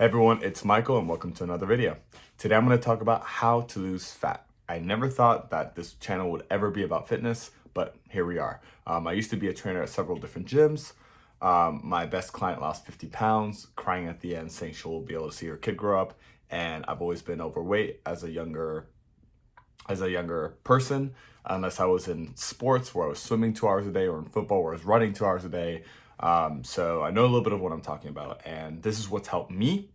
Hey everyone, it's Michael and welcome to another video. Today I'm going to talk about how to lose fat. I never thought that this channel would ever be about fitness, but here we are. I used to be a trainer at several different gyms. My best client lost 50 pounds, crying at the end, saying she'll be able to see her kid grow up. And I've always been overweight as a younger person, unless I was in sports where I was swimming 2 hours a day or in football where I was running 2 hours a day. So I know a little bit of what I'm talking about, and this is what's helped me.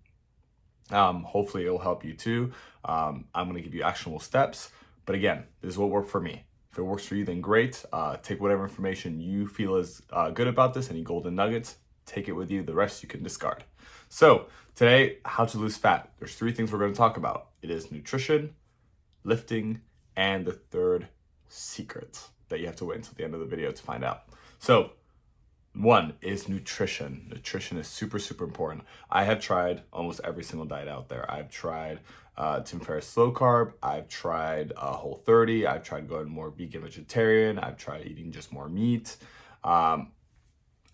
Hopefully it'll help you too. I'm going to give you actionable steps, but again, this is what worked for me. If it works for you, then great. Take whatever information you feel is good about this, any golden nuggets, take it with you. The rest you can discard. So today, how to lose fat. There's 3 things we're going to talk about. It is nutrition, lifting, and the third secret that you have to wait until the end of the video to find out. So 1 is nutrition. Nutrition is super, super important. I have tried almost every single diet out there. I've tried Tim Ferriss slow carb. I've tried Whole30. I've tried going more vegan, vegetarian. I've tried eating just more meat. I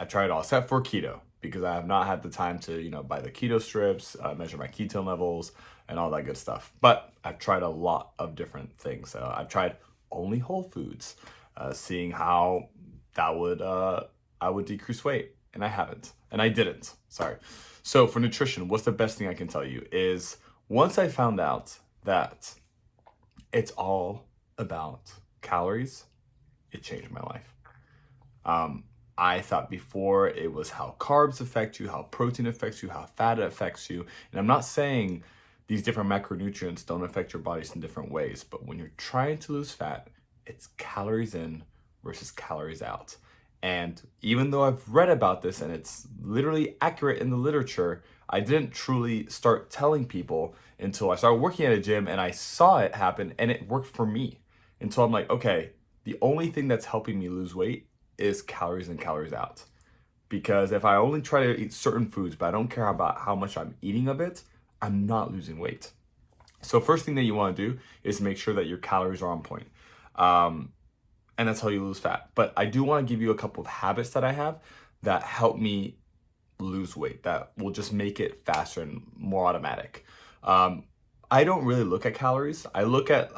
tried all except for keto because I have not had the time to, buy the keto strips, measure my ketone levels, and all that good stuff. But I've tried a lot of different things. I've tried only whole foods, seeing how that would I would decrease weight, and I haven't, and I didn't, sorry. So for nutrition, what's the best thing I can tell you is once I found out that it's all about calories, it changed my life. I thought before it was how carbs affect you, how protein affects you, how fat affects you. And I'm not saying these different macronutrients don't affect your bodies in different ways, but when you're trying to lose fat, it's calories in versus calories out. And even though I've read about this and it's literally accurate in the literature, I didn't truly start telling people until I started working at a gym and I saw it happen and it worked for me. Until I'm like, okay, the only thing that's helping me lose weight is calories in, calories out. Because if I only try to eat certain foods, but I don't care about how much I'm eating of it, I'm not losing weight. So first thing that you want to do is make sure that your calories are on point. And that's how you lose fat. But I do want to give you a couple of habits that I have that help me lose weight, that will just make it faster and more automatic. I don't really look at calories. I look at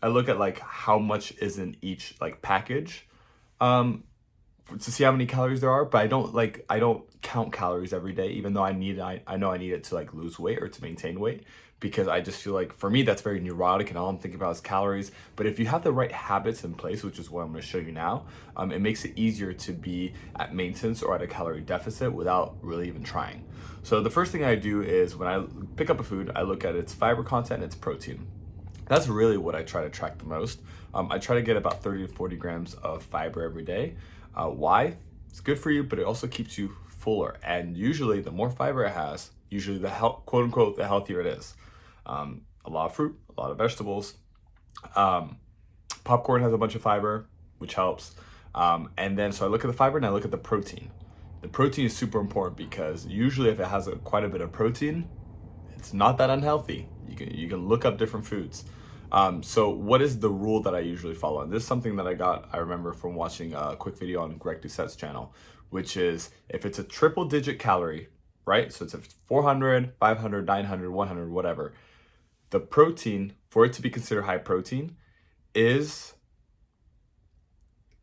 like how much is in each like package, to see how many calories there are, but I don't count calories every day, even though I know I need it to like lose weight or to maintain weight, because I just feel like for me that's very neurotic and all I'm thinking about is calories. But if you have the right habits in place, which is what I'm going to show you now, it makes it easier to be at maintenance or at a calorie deficit without really even trying. So the first thing I do is when I pick up a food, I look at its fiber content and its protein. That's really what I try to track the most. I try to get about 30 to 40 grams of fiber every day. Why? It's good for you, but it also keeps you fuller. And usually the more fiber it has, usually the quote unquote, the healthier it is. A lot of fruit, a lot of vegetables. Popcorn has a bunch of fiber, which helps. And then, so I look at the fiber and I look at the protein. The protein is super important because usually if it has quite a bit of protein, it's not that unhealthy. You can look up different foods. So what is the rule that I usually follow? And this is something that I remember from watching a quick video on Greg Doucette's channel, which is if it's a triple digit calorie, right? So it's a 400, 500, 900, 100, whatever. The protein, for it to be considered high protein, is,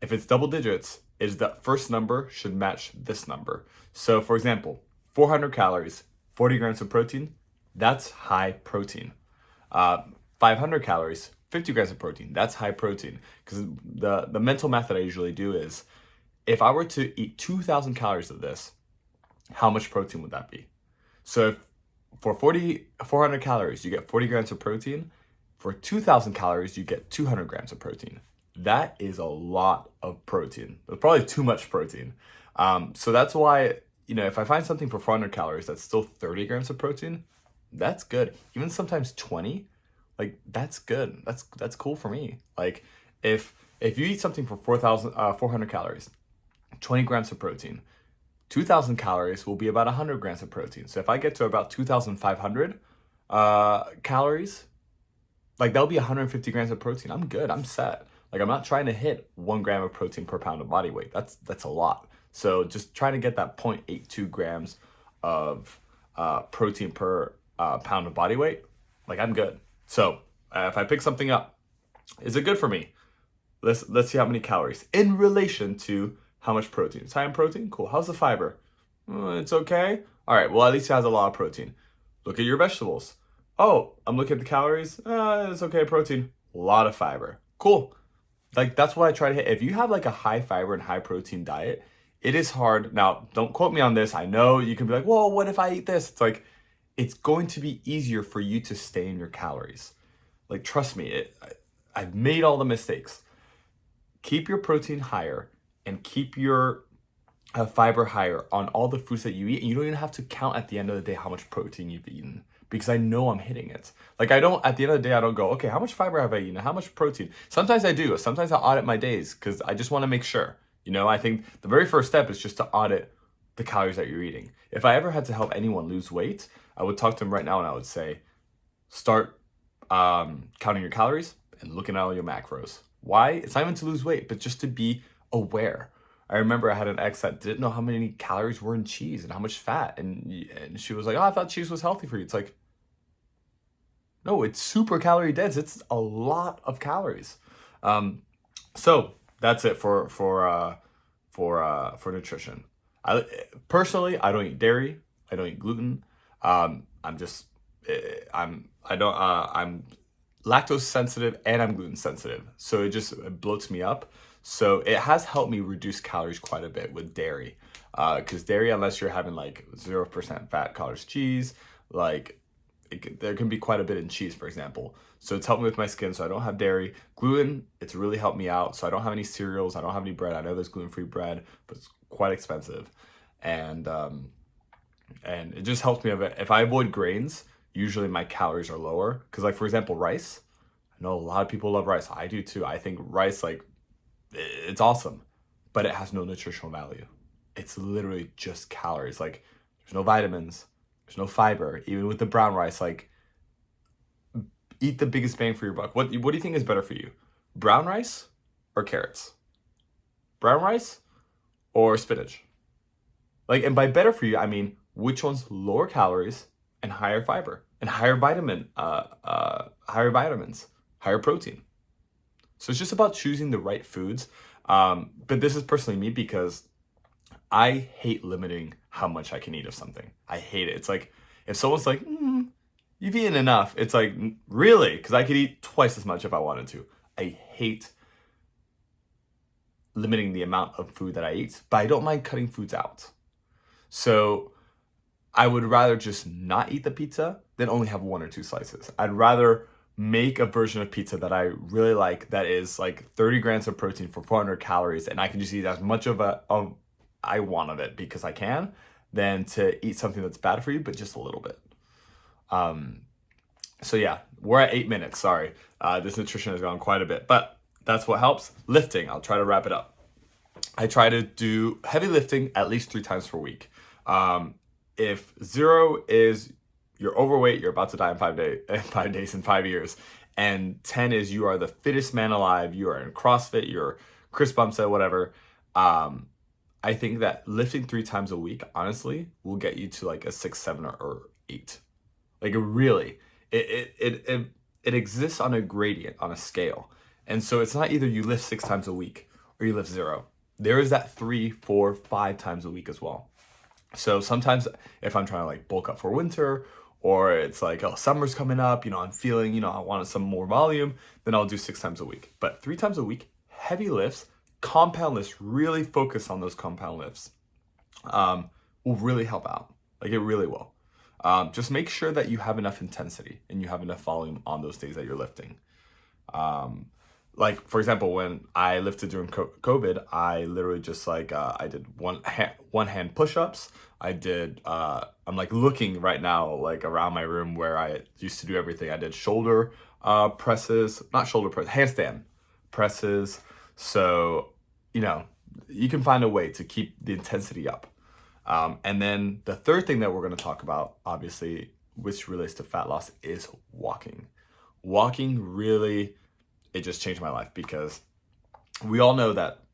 if it's double digits, is that first number should match this number. So for example, 400 calories, 40 grams of protein, that's high protein. 500 calories, 50 grams of protein, that's high protein. Because the mental math that I usually do is, if I were to eat 2,000 calories of this, how much protein would that be? So if for 400 calories, you get 40 grams of protein. For 2,000 calories, you get 200 grams of protein. That is a lot of protein. That's probably too much protein. So that's why, if I find something for 400 calories that's still 30 grams of protein, that's good. Even sometimes 20, like that's good. That's cool for me. Like if you eat something for 400 calories, 20 grams of protein, 2,000 calories will be about 100 grams of protein. So if I get to about 2,500 calories, like that'll be 150 grams of protein. I'm good. I'm set. Like I'm not trying to hit 1 gram of protein per pound of body weight. That's a lot. So just trying to get that 0.82 grams of protein per pound of body weight, like I'm good. So if I pick something up, is it good for me? Let's see how many calories in relation to how much protein. It's high in protein, cool. How's the fiber? It's okay. All right, well, at least it has a lot of protein. Look at your vegetables. Oh, I'm looking at the calories. It's okay, protein. A lot of fiber. Cool. Like that's what I try to hit. If you have like a high fiber and high protein diet, it is hard. Now, don't quote me on this. I know you can be like, well, what if I eat this? It's like, it's going to be easier for you to stay in your calories. Like, trust me, I've made all the mistakes. Keep your protein higher and keep your fiber higher on all the foods that you eat. And you don't even have to count at the end of the day how much protein you've eaten because I know I'm hitting it. Like I don't, at the end of the day, I don't go, okay, how much fiber have I eaten? How much protein? Sometimes I do. Sometimes I audit my days because I just want to make sure. You know, I think the very first step is just to audit the calories that you're eating. If I ever had to help anyone lose weight, I would talk to them right now and I would say, start counting your calories and looking at all your macros. Why? It's not even to lose weight, but just to be aware. I remember I had an ex that didn't know how many calories were in cheese and how much fat. And she was like, oh, I thought cheese was healthy for you. It's like, no, it's super calorie dense. It's a lot of calories. So that's it for nutrition. I personally, I don't eat dairy. I don't eat gluten. I'm lactose sensitive and I'm gluten sensitive. So it bloats me up. So it has helped me reduce calories quite a bit with dairy. Because dairy, unless you're having like 0% fat cottage cheese, like there can be quite a bit in cheese, for example. So it's helped me with my skin, so I don't have dairy. Gluten, it's really helped me out. So I don't have any cereals. I don't have any bread. I know there's gluten-free bread, but it's quite expensive. And it just helps me a bit. If I avoid grains, usually my calories are lower. Because like, for example, rice. I know a lot of people love rice. I do too. I think rice, like, it's awesome, but it has no nutritional value. It's literally just calories. Like, there's no vitamins, there's no fiber. Even with the brown rice, like, eat the biggest bang for your buck. What do you think is better for you? Brown rice or carrots? Brown rice or spinach? Like, and by better for you, I mean which one's lower calories and higher fiber and higher vitamins, higher protein. So it's just about choosing the right foods. But this is personally me because I hate limiting how much I can eat of something. I hate it. It's like, if someone's like, you've eaten enough. It's like, really? Because I could eat twice as much if I wanted to. I hate limiting the amount of food that I eat, but I don't mind cutting foods out. So I would rather just not eat the pizza than only have 1 or 2 slices. I'd rather make a version of pizza that I really like that is like 30 grams of protein for 400 calories and I can just eat as much of I want of it because I can, than to eat something that's bad for you, but just a little bit. So yeah, we're at 8 minutes. Sorry. This nutrition has gone quite a bit, but that's what helps. Lifting. I'll try to wrap it up. I try to do heavy lifting at least 3 times per week. If 0 is you're overweight, you're about to die in 5 days, in 5 years. And 10 is you are the fittest man alive. You are in CrossFit, you're Chris Bumstead, whatever. I think that lifting 3 times a week, honestly, will get you to like a 6, 7, or 8. Like it exists on a gradient, on a scale. And so it's not either you lift 6 times a week or you lift 0. There is that 3, 4, 5 times a week as well. So sometimes if I'm trying to like bulk up for winter, or it's like, oh, summer's coming up, I'm feeling, I wanted some more volume, then I'll do 6 times a week. But 3 times a week, heavy lifts, compound lifts, really focus on those compound lifts, will really help out. Like it really will. Just make sure that you have enough intensity and you have enough volume on those days that you're lifting. Like, for example, when I lifted during COVID, I literally just like, I did one hand push-ups. I did, I'm like looking right now, like around my room where I used to do everything. I did shoulder presses, not shoulder press, handstand presses. So, you can find a way to keep the intensity up. And then the third thing that we're going to talk about, obviously, which relates to fat loss, is walking. Walking really, it just changed my life because we all know that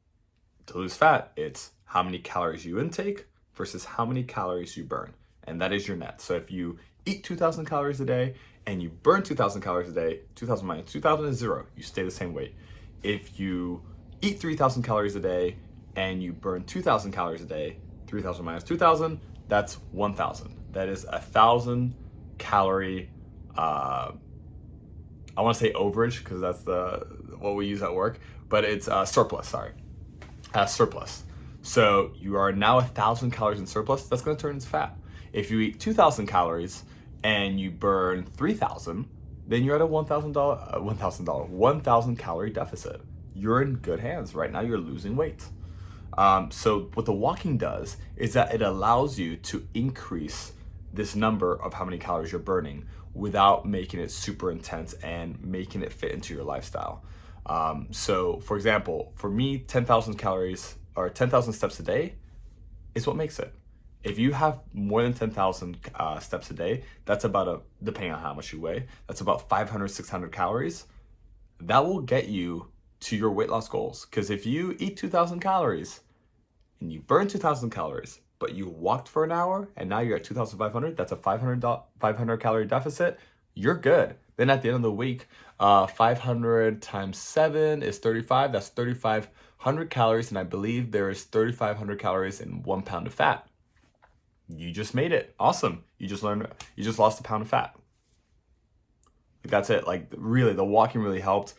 to lose fat, it's how many calories you intake versus how many calories you burn. and that is your net. So if you eat 2,000 calories a day and you burn 2,000 calories a day, 2,000 minus 2,000 is 0. You stay the same weight. If you eat 3,000 calories a day and you burn 2,000 calories a day, 3,000 minus 2,000, that's 1,000. That is 1,000 calorie, I want to say overage because that's what we use at work, but it's surplus, sorry. Surplus. So you are now 1,000 calories in surplus. That's going to turn into fat. If you eat 2,000 calories and you burn 3,000, then you're at a $1,000 calorie deficit. You're in good hands. Right now you're losing weight. So what the walking does is that it allows you to increase this number of how many calories you're burning without making it super intense and making it fit into your lifestyle. So for example, for me, 10,000 calories or 10,000 steps a day is what makes it. If you have more than 10,000 steps a day, that's about depending on how much you weigh, that's about 500, 600 calories. That will get you to your weight loss goals. Because if you eat 2,000 calories and you burn 2,000 calories, but you walked for an hour and now you're at 2,500, that's a 500 calorie deficit, you're good. Then at the end of the week, 500 times 7 is 35. That's 3,500 calories. And I believe there is 3,500 calories in 1 pound of fat. You just made it. Awesome. You just lost a pound of fat. That's it. Like really, the walking really helped.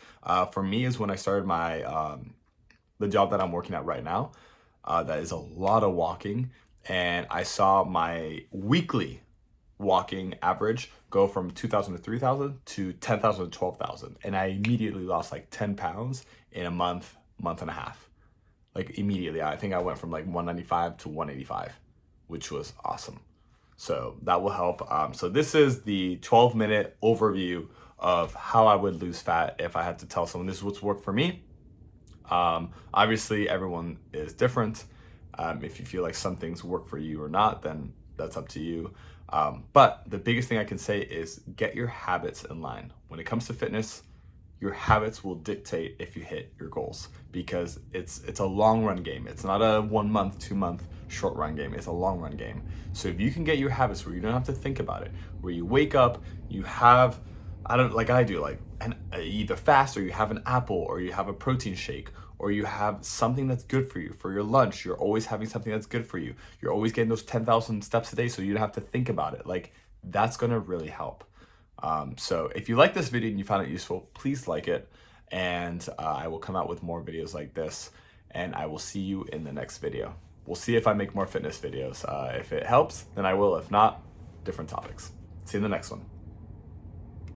For me is when I started my, the job that I'm working at right now. That is a lot of walking. And I saw my weekly walking average go from 2,000 to 3,000 to 10,000 to 12,000. And I immediately lost like 10 pounds in a month and a half. Like immediately. I think I went from like 195 to 185, which was awesome. So that will help. So this is the 12-minute overview of how I would lose fat if I had to tell someone this is what's worked for me. Obviously, everyone is different. If you feel like some things work for you or not, then that's up to you. But the biggest thing I can say is get your habits in line. When it comes to fitness, your habits will dictate if you hit your goals because it's a long run game. It's not a 1 month, 2 month short run game. It's a long run game. So if you can get your habits where you don't have to think about it, where you wake up, you have, either fast or you have an apple or you have a protein shake or you have something that's good for you for your lunch. You're always having something that's good for you. You're always getting those 10,000 steps a day so you don't have to think about it. Like that's gonna really help. So if you like this video and you found it useful, please like it. And I will come out with more videos like this and I will see you in the next video. We'll see if I make more fitness videos. If it helps, then I will. If not, different topics. See you in the next one.